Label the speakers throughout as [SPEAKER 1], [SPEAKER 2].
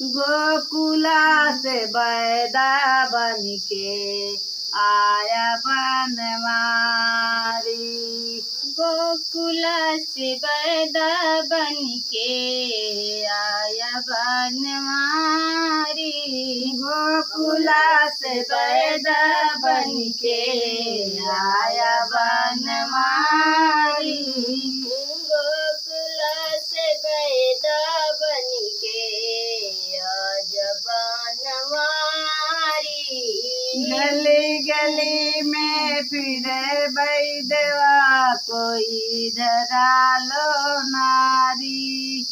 [SPEAKER 1] गोकुला से बैदा बन के आया बनवारी।
[SPEAKER 2] गोकुला से बैदा बन के आया बनवारी।
[SPEAKER 1] गोकुला से बैदा बन के आया बनवारी।
[SPEAKER 2] गोकुला से बैदा बन के आया बनवारी।
[SPEAKER 1] गली गली में फिरे बैदवा कोई धरा लो नारी।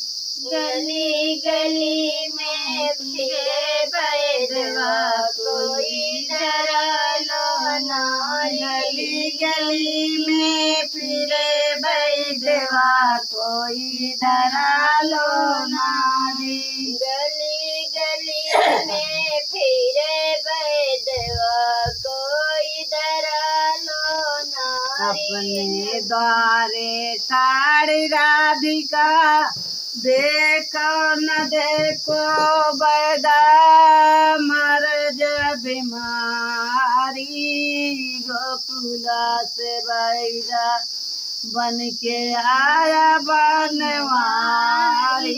[SPEAKER 2] गली गली में फिरे बैदवा कोई धरा लो नारी।
[SPEAKER 1] गली गली में फिरे बैदवा कोई धरा लो नारी।
[SPEAKER 2] गली गली में फिरे बैदवा कोई धरा लो नारी।
[SPEAKER 1] अपने द्वारे ठाड़ी राधिका देखो न देखो बैदा मर बीमारी। गोकुला से बैदा बन के आया बनवारी।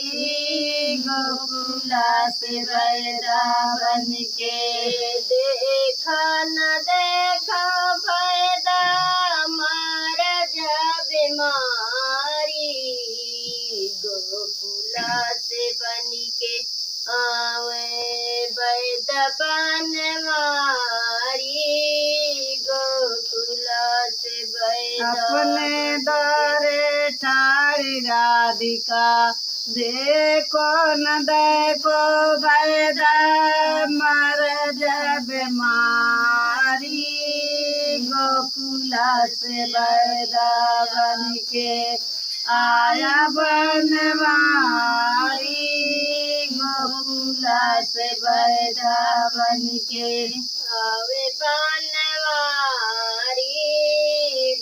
[SPEAKER 1] गोकुला से बैदा बन के
[SPEAKER 2] देखा न देखा बैदा मर बीमारी। गोकुला से बन के आवे बैदा बनवारी। गोकुला से बैदा
[SPEAKER 1] अपने द्वारे ठाड़ी राधिका देखो न देखो बैदा मर बीमारी। गोकुला से बैदा बन के आया बनवारी। गोकुला से बैदा बन के
[SPEAKER 2] आवे बनवारी।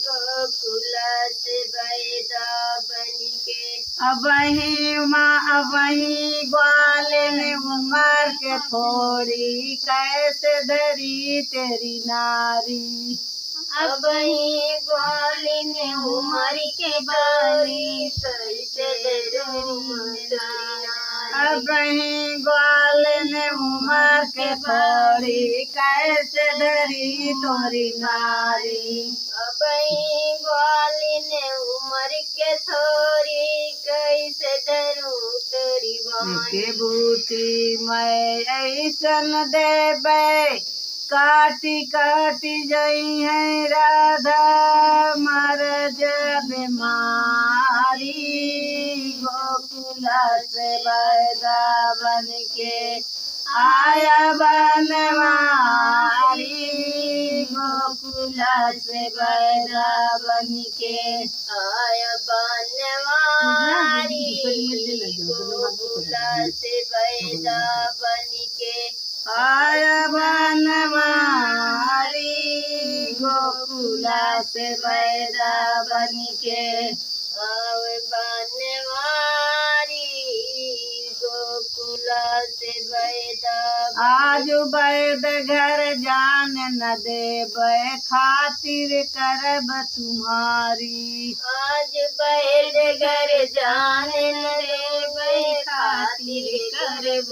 [SPEAKER 2] गोकुला से बैदा बन के
[SPEAKER 1] अबही ग्वाल ने उमर के थोड़ी कैसे धरी तेरी नारी।
[SPEAKER 2] अब ही ग्वाली ने उमर के बारी कैसे
[SPEAKER 1] अबही ग्वाल ने उमर के थोड़ी कैसे धरी तोरी नारी।
[SPEAKER 2] अब ही ग्वाली ने उमर के थोड़ी कैसे धरू तेरी
[SPEAKER 1] के बूटी मैं ऐसन देबे काटी काटी जई है राधा मर बीमारी। गोकुला से बैदा बन के आया बनवारी। गोकुला से बैदा बन के
[SPEAKER 2] आया बनवारी। गोकुला से बैदा बन के
[SPEAKER 1] आया बनवारी। गोकुला से बैदा बन के
[SPEAKER 2] आवे बनवारी। गोकुला से बैदा
[SPEAKER 1] आज बैद घर जान न देबै खातिर करब तुम्हारी।
[SPEAKER 2] आज बैद घर जाने न देबै खातिर करब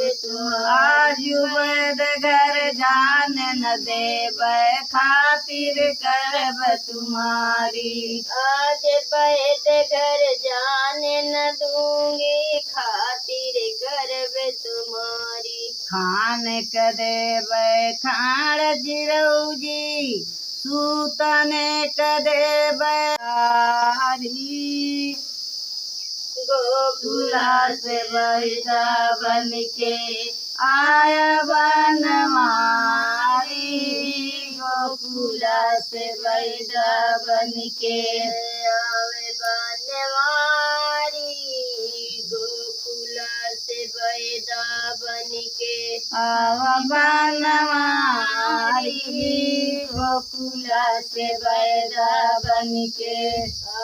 [SPEAKER 1] आज बैद घर जान न देबै खातिर करब तुम्हारी।
[SPEAKER 2] आज बैद घर जाने न दूंगी खातिर करब तुम्हारी।
[SPEAKER 1] खान के देबै खाड़ जिरौजी सूतने के देबै आरी। गोकुला से बैदा बन के आया बनवारी। गोकुला से बैदा बन के
[SPEAKER 2] आवे बनवारी। गोकुला से बैदा बन के
[SPEAKER 1] आवा बनवारी। गोकुला से बैदा बन के